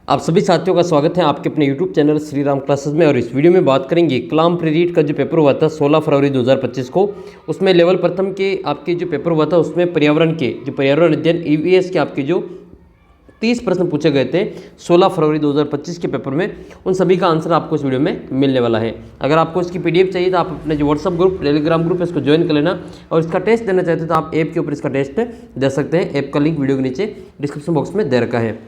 आप सभी साथियों का स्वागत है आपके अपने YouTube channel Shri Ram classes में। और इस वीडियो में बात करेंगे कलाम प्री रीड का जो पेपर हुआ था 16 फरवरी 2025 को, उसमें लेवल प्रथम के आपके जो पेपर हुआ था उसमें पर्यावरण अध्ययन EVS के आपके जो 30 प्रश्न पूछे गए थे 16 फरवरी 2025 के पेपर में, उन सभी का आंसर आपको इस वीडियो में मिलने वाला है। अगर आपको इसकी PDF चाहिए तो आप अपने जो व्हाट्सअप ग्रुप, टेलीग्राम ग्रुप है इसको ज्वाइन कर लेना। और इसका टेस्ट देना चाहते हो तो आप ऐप के ऊपर इसका टेस्ट दे सकते हैं। ऐप का लिंक वीडियो के नीचे डिस्क्रिप्शन बॉक्स में दे रखा है।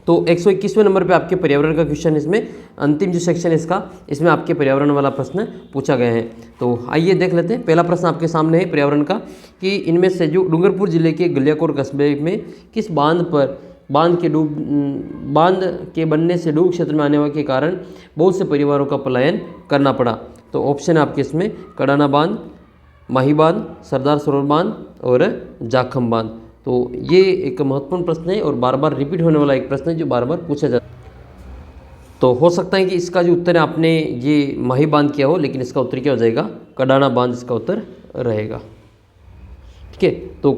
तो 121वें नंबर पे आपके पर्यावरण का क्वेश्चन, इसमें अंतिम जो सेक्शन है इसका, इसमें आपके पर्यावरण वाला प्रश्न पूछा गया है। तो आइए देख लेते हैं। पहला प्रश्न आपके सामने है पर्यावरण का कि इनमें से जो डूंगरपुर जिले के गलियाकोट कस्बे में किस बांध के बनने से डूब क्षेत्र में आने के कारण बहुत से परिवारों का पलायन करना पड़ा। तो ऑप्शन है आपके इसमें कडाना बांध, माही बांध, सरदार सरोवर बांध और जाखम बांध। तो ये एक महत्वपूर्ण प्रश्न है और बार बार रिपीट होने वाला एक प्रश्न है जो बार बार पूछा जाता है। तो हो सकता है कि इसका जो उत्तर है आपने ये माही बांध किया हो, लेकिन इसका उत्तर क्या हो जाएगा, कडाना बांध इसका उत्तर रहेगा। ठीक है, तो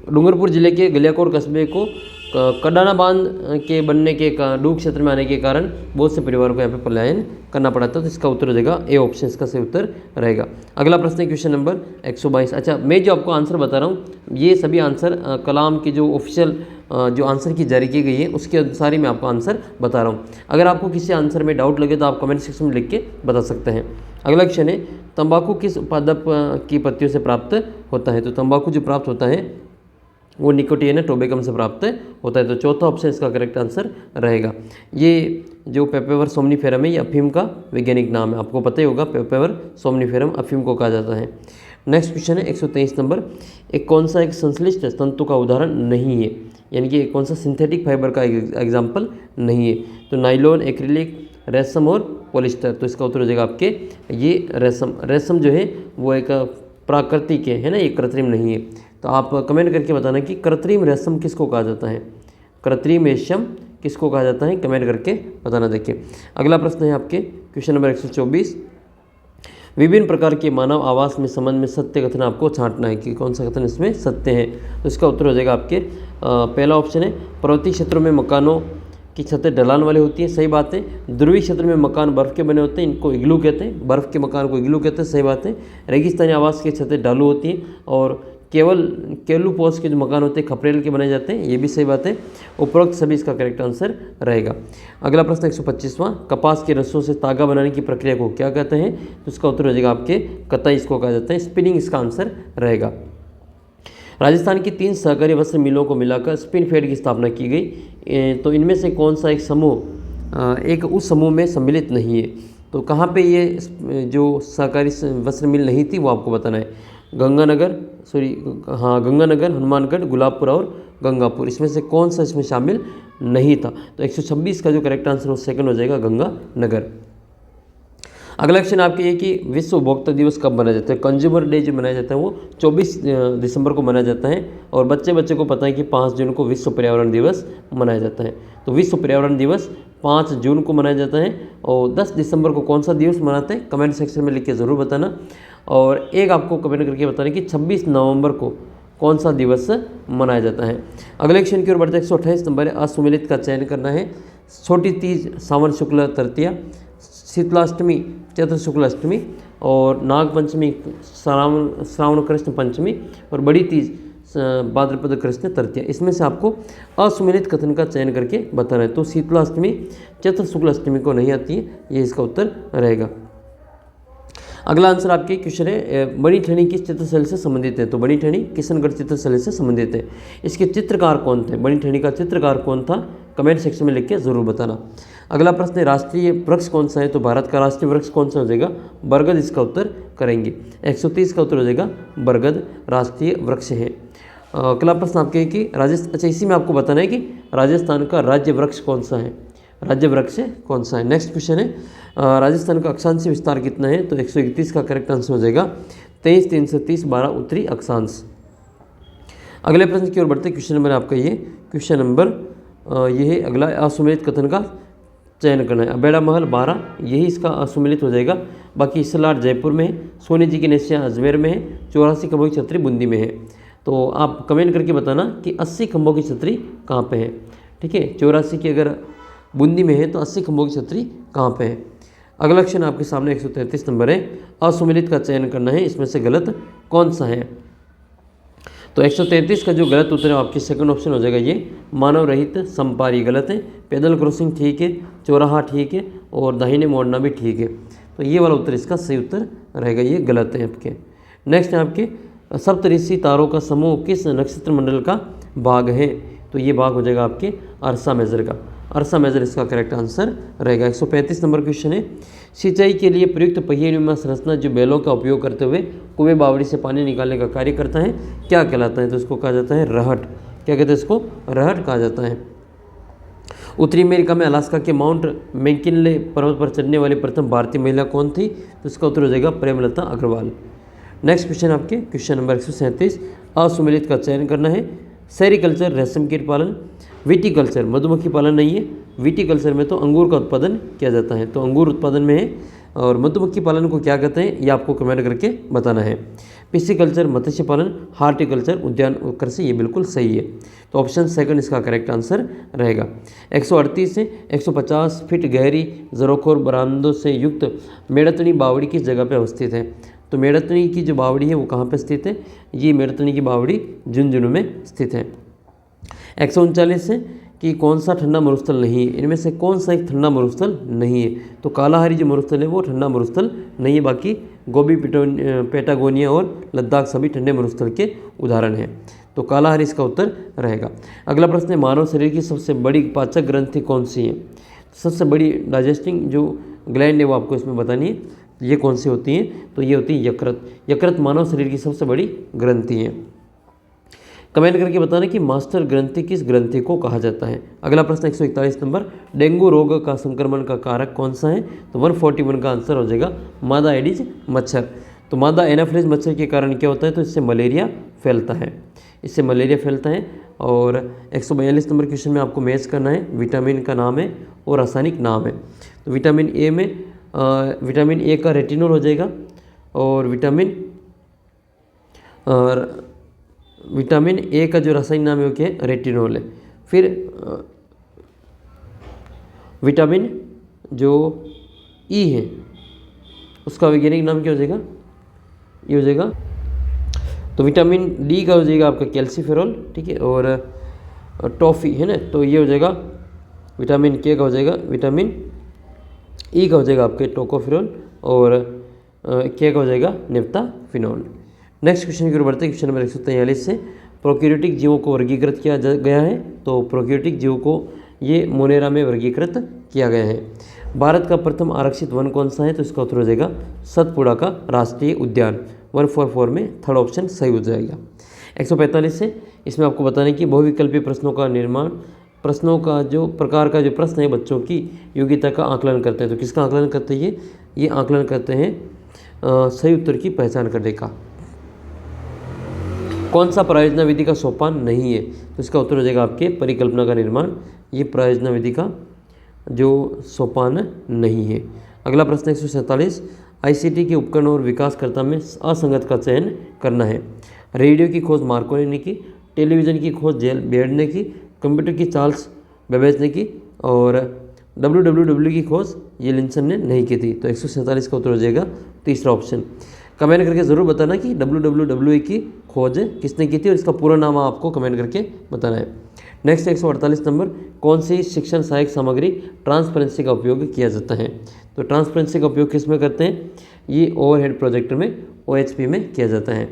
डूंगरपुर जिले के गलियाकोट कस्बे को कडाना बांध के बनने के डूब क्षेत्र में आने के कारण बहुत से परिवारों को यहाँ पे पलायन करना पड़ा था। तो इसका उत्तर हो जाएगा ए ऑप्शन, इसका सही उत्तर रहेगा। अगला प्रश्न है क्वेश्चन नंबर 122। अच्छा, मैं जो आपको आंसर बता रहा हूँ ये सभी आंसर कलाम की जो ऑफिशियल जो आंसर की जारी की गई है उसके अनुसार ही मैं आपको आंसर बता रहा हूँ। अगर आपको किसी आंसर में डाउट लगे तो आप कमेंट सेक्शन में लिख के बता सकते हैं। अगला क्वेश्चन है तंबाकू किस पादप की पत्तियों से प्राप्त होता है। तो तंबाकू जो प्राप्त होता है वो निकोटिन टोबैकम से प्राप्त होता है। तो चौथा ऑप्शन इसका करेक्ट आंसर रहेगा। ये जो पेपेवर सोमनीफेरम है ये अफीम का वैज्ञानिक नाम है, आपको पता ही होगा, पेपेवर सोमनीफेरम अफीम को कहा जाता है। नेक्स्ट क्वेश्चन है 123 नंबर, कौन सा एक संश्लिष्ट तंतु का उदाहरण नहीं है, यानी कि कौन सा सिंथेटिक फाइबर का एग्जाम्पल नहीं है। तो नाइलॉन, एक्रिलिक, रेशम और पॉलिस्टर। तो इसका उत्तर हो जाएगा आपके ये रेशम जो है वो एक प्राकृतिक है ना, ये कृत्रिम नहीं है। तो आप कमेंट करके बताना कि कृत्रिम रेशम किसको कहा जाता है, कृत्रिम रेशम किसको कहा जाता है, कमेंट करके बताना। देखिए अगला प्रश्न है आपके क्वेश्चन नंबर 124, विभिन्न प्रकार के मानव आवास में संबंध में सत्य कथन आपको छांटना है कि कौन सा कथन इसमें सत्य है। तो इसका उत्तर हो जाएगा आपके पहला ऑप्शन है पर्वतीय क्षेत्रों में मकानों की छतें ढलान वाली होती है, सही बात है। ध्रुवीय क्षेत्र में मकान बर्फ़ के बने होते हैं, इनको इग्लू कहते हैं, बर्फ़ के मकान को इग्लू कहते हैं, सही बात है। रेगिस्तानी आवास की छतें ढालू होती हैं और केवल केलू पोस्ट के जो मकान होते हैं खपरेल के बनाए जाते हैं, ये भी सही बात है। उपरोक्त सभी इसका करेक्ट आंसर रहेगा। अगला प्रश्न 125वां, कपास के रस्सों से तागा बनाने की प्रक्रिया को क्या कहते हैं। तो इसका उत्तर हो जाएगा आपके कताई, इसको कहा जाता है, स्पिनिंग इसका आंसर रहेगा। राजस्थान की 3 सहकारी वस्त्र मिलों को मिलाकर स्पिन फेड की स्थापना की गई। तो इनमें से कौन सा एक समूह एक उस समूह में सम्मिलित नहीं है। तो कहाँ पे ये जो सहकारी वस्त्र मिल नहीं थी वो आपको बताना है। गंगानगर, हनुमानगढ़, गुलाबपुर और गंगापुर, इसमें से कौन सा इसमें शामिल नहीं था। तो 126 का जो करेक्ट आंसर वो सेकंड हो जाएगा गंगानगर। अगला क्वेश्चन आपके ये कि विश्व उपभोक्ता दिवस कब मनाया जाता है। कंज्यूमर डे जो मनाया जाता है वो 24 दिसंबर को मनाया जाता है और बच्चे को पता है कि 5 जून को विश्व पर्यावरण दिवस मनाया जाता है। तो विश्व पर्यावरण दिवस 5 जून को मनाया जाता है। और 10 दिसंबर को कौन सा दिवस मनाते हैं, कमेंट सेक्शन में लिख के ज़रूर बताना। और एक आपको कमेंट करके बताना कि 26 नवंबर को कौन सा दिवस मनाया जाता है। अगले क्वेश्चन की ओर बढ़ते 128 नंबर है, असुमेलित का चयन करना है। छोटी तीज सावन शुक्ल तृतीया, शीतलाष्टमी चैत्र शुक्ल अष्टमी और नागपंचमी श्रावण कृष्ण पंचमी और बड़ी तीज भाद्रपद कृष्ण तृतीया, इसमें से आपको असुमेलित कथन का चयन करके बताना है। तो शीतलाष्टमी चैत्र शुक्ल अष्टमी को नहीं आती है, ये इसका उत्तर रहेगा। अगला आंसर आपके क्वेश्चन है बड़ी ठेनी किस चित्रशैली से संबंधित है। तो बड़ी ठेनी किशनगढ़ चित्रशैली से संबंधित है। इसके चित्रकार कौन थे, बड़ी ठेनी का चित्रकार कौन था, कमेंट सेक्शन में लिख के ज़रूर बताना। अगला प्रश्न है राष्ट्रीय वृक्ष कौन सा है। तो भारत का राष्ट्रीय वृक्ष कौन सा हो जाएगा, बरगद इसका उत्तर करेंगे। 130 का उत्तर हो जाएगा बरगद राष्ट्रीय वृक्ष है। अगला प्रश्न आपके कि अच्छा इसी में आपको बताना है कि राजस्थान का राज्य वृक्ष कौन सा है, राज्य वृक्ष कौन सा है। नेक्स्ट क्वेश्चन है राजस्थान का अक्षांशीय विस्तार कितना है। तो 131 का करेक्ट आंसर हो जाएगा 23,330 12 उत्तरी अक्षांश। अगले प्रश्न की ओर बढ़ते क्वेश्चन नंबर आपका ये क्वेश्चन नंबर ये है अगला, असुमेलित कथन का चयन करना है। अबेड़ा महल 12 यही इसका असुमेलित हो जाएगा। बाकी इसलाट जयपुर में है, सोने जी की नशिया अजमेर में है, 84 खंभों की छतरी बूंदी में है। तो आप कमेंट करके बताना कि 80 खंभों की छतरी कहाँ पे है। ठीक है, 84 की अगर बूंदी में है, तो 80 खंभों की छतरी कहाँ पे है। अगला क्वेश्चन आपके सामने 133 नंबर है, असुमेलित का चयन करना है, इसमें से गलत कौन सा है। तो 133 का जो गलत उत्तर है आपके सेकंड ऑप्शन हो जाएगा ये, मानव रहित संपारी गलत है, पैदल क्रॉसिंग ठीक है, चौराहा ठीक है और दाहिने मोड़ना भी ठीक है। तो ये वाला उत्तर इसका सही उत्तर रहेगा, ये गलत है आपके। नेक्स्ट है आपके सप्तऋषि तारों का समूह किस नक्षत्र मंडल का भाग है। तो ये भाग हो जाएगा आपके अर्सा मेजर का, अर्सा मेजर इसका करेक्ट आंसर रहेगा। 135 नंबर क्वेश्चन है, सिंचाई के लिए प्रयुक्त पहिएनुमा संरचना जो बैलों का उपयोग करते हुए कुएं बावड़ी से पानी निकालने का कार्य करता है क्या कहलाता है। तो इसको कहा जाता है रहट। क्या कहते हैं इसको, रहट कहा जाता है। उत्तरी अमेरिका में अलास्का के माउंट मैकिनले पर्वत पर चढ़ने वाली प्रथम भारतीय महिला कौन थी। तो इसका उत्तर हो जाएगा प्रेमलता अग्रवाल। नेक्स्ट क्वेश्चन आपके क्वेश्चन नंबर 137, असुमेलित का चयन करना है। सेरिकल्चर रेशम कीट पालन, विटीकल्चर मधुमक्खी पालन नहीं है, विटीकल्चर में तो अंगूर का उत्पादन किया जाता है, तो अंगूर उत्पादन में है। और मधुमक्खी पालन को क्या कहते हैं ये आपको कमेंट करके बताना है। पिस्सीकल्चर मत्स्य पालन, हार्टिकल्चर उद्यान कृषि, ये बिल्कुल सही है। तो ऑप्शन सेकंड इसका करेक्ट आंसर रहेगा। 138 से 150 फीट गहरी जरोखोर बरामदों से युक्त मेड़तनी बावड़ी किस जगह पर अवस्थित है। तो मेड़तनी की जो बावड़ी है वो कहाँ पर स्थित है, ये मेड़तनी की बावड़ी झुंझुनू में स्थित है। 139 है कि कौन सा ठंडा मरुस्थल नहीं है, इनमें से कौन सा एक ठंडा मरुस्थल नहीं है। तो कालाहारी जो मरुस्थल है वो ठंडा मरुस्थल नहीं है, बाकी गोबी पेटागोनिया और लद्दाख सभी ठंडे मरुस्थल के उदाहरण हैं। तो कालाहारी इसका उत्तर रहेगा। अगला प्रश्न है, मानव शरीर की सबसे बड़ी पाचक ग्रंथि कौन सी है। सबसे बड़ी डाइजेस्टिंग जो ग्लैंड है वो आपको इसमें बतानी है, ये कौन सी होती है। तो ये होती है यकृत। यकृत मानव शरीर की सबसे बड़ी ग्रंथि है। कमेंट करके बताना कि मास्टर ग्रंथि किस ग्रंथि को कहा जाता है। अगला प्रश्न 141 नंबर, डेंगू रोग का संक्रमण का कारक कौन सा है। तो 141 का आंसर हो जाएगा मादा एडिज मच्छर। तो मादा एनाफिलिस मच्छर के कारण क्या होता है, तो इससे मलेरिया फैलता है, इससे मलेरिया फैलता है। और 142 नंबर क्वेश्चन में आपको मैच करना है, विटामिन का नाम है और रासायनिक नाम है। तो विटामिन ए में विटामिन ए का रेटिनोल हो जाएगा, और विटामिन ए का जो रासायनिक नाम है वो क्या है, रेटिनोल है। फिर विटामिन जो ई है उसका वैज्ञानिक नाम क्या हो जाएगा, ये हो जाएगा। तो विटामिन डी का हो जाएगा आपका कैल्सीफेरॉल, ठीक है। और टॉफ़ी है ना, तो ये हो जाएगा विटामिन के का हो जाएगा, विटामिन ई का हो जाएगा आपके टोकोफेरॉल, और के का हो जाएगा नेफ्थाफिनॉल। नेक्स्ट क्वेश्चन की ओर बढ़ते हैं। क्वेश्चन नंबर 143 से, प्रोकैरियोटिक जीवों को वर्गीकृत किया गया है। तो प्रोकैरियोटिक जीवों को ये मोनेरा में वर्गीकृत किया गया है। भारत का प्रथम आरक्षित वन कौन सा है। तो इसका उत्तर हो जाएगा सतपुड़ा का राष्ट्रीय उद्यान। 144 में थर्ड ऑप्शन सही हो जाएगा। 145 से इसमें आपको बताना है कि बहुविकल्पी प्रश्नों का निर्माण, प्रश्नों का जो प्रकार का जो प्रश्न है बच्चों की योग्यता का आकलन करते हैं। तो किसका आकलन करते हैं ये आकलन करते हैं सही उत्तर की पहचान करने का। कौन सा प्रायोजना विधि का सोपान नहीं है। तो इसका उत्तर हो जाएगा आपके परिकल्पना का निर्माण, ये प्रायोजना विधि का जो सोपान नहीं है। अगला प्रश्न 147, आईसीटी के उपकरण और विकासकर्ता में असंगत का चयन करना है। रेडियो की खोज मार्कोनी ने की, टेलीविज़न की खोज जेल बेयर्ड ने की, कंप्यूटर की चार्ल्स बेबेज ने की, और WWW की खोज ये लिंसन ने नहीं की थी। तो 147 का उत्तर हो जाएगा तीसरा ऑप्शन। कमेंट करके ज़रूर बताना कि WWW की खोज किसने की थी, और इसका पूरा नाम आपको कमेंट करके बताना है। नेक्स्ट 148 नंबर, कौन सी शिक्षण सहायक सामग्री ट्रांसपेरेंसी का उपयोग किया जाता है। तो ट्रांसपेरेंसी का उपयोग किस में करते हैं, ये ओवरहेड प्रोजेक्टर में OHP में किया जाता है।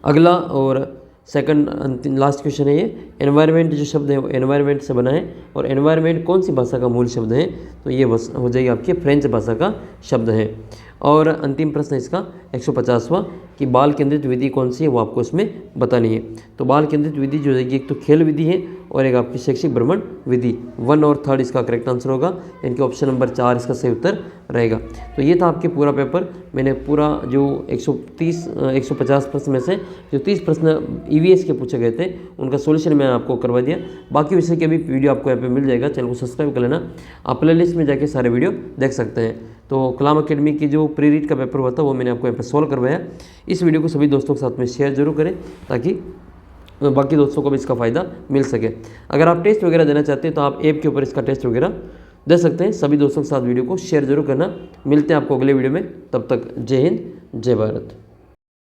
अगला और सेकंड अंतिम लास्ट क्वेश्चन है ये, एनवायरनमेंट जो शब्द है वो एनवायरनमेंट से बना है, और एनवायरनमेंट कौन सी भाषा का मूल शब्द है। तो ये हो जाएगी आपके फ्रेंच भाषा का शब्द है। और अंतिम प्रश्न इसका 150वां कि बाल केंद्रित विधि कौन सी है, वो आपको इसमें बतानी है। तो बाल केंद्रित विधि जो है एक तो खेल विधि है और एक आपकी शैक्षिक भ्रमण विधि। 1 और 3 इसका करेक्ट आंसर होगा, इनके ऑप्शन नंबर 4 इसका सही उत्तर रहेगा। तो ये था आपके पूरा पेपर। मैंने पूरा जो 150 प्रश्न में से जो 30 प्रश्न EVS के पूछे गए थे उनका सोल्यूशन मैं आपको करवा दिया। बाकी विषय के भी वीडियो आपको यहाँ पे मिल जाएगा, चैनल को सब्सक्राइब कर लेना। आप प्ले लिस्ट में जाके सारे वीडियो देख सकते हैं। तो कलाम अकेडमी की जो प्री रीड का पेपर हुआ था वो मैंने आपको यहाँ पे सॉल्व करवाया। इस वीडियो को सभी दोस्तों के साथ में शेयर जरूर करें ताकि बाकी दोस्तों को भी इसका फ़ायदा मिल सके। अगर आप टेस्ट वगैरह देना चाहते हैं तो आप ऐप के ऊपर इसका टेस्ट वगैरह दे सकते हैं। सभी दोस्तों के साथ वीडियो को शेयर जरूर करना। मिलते हैं आपको अगले वीडियो में, तब तक जय हिंद जय भारत।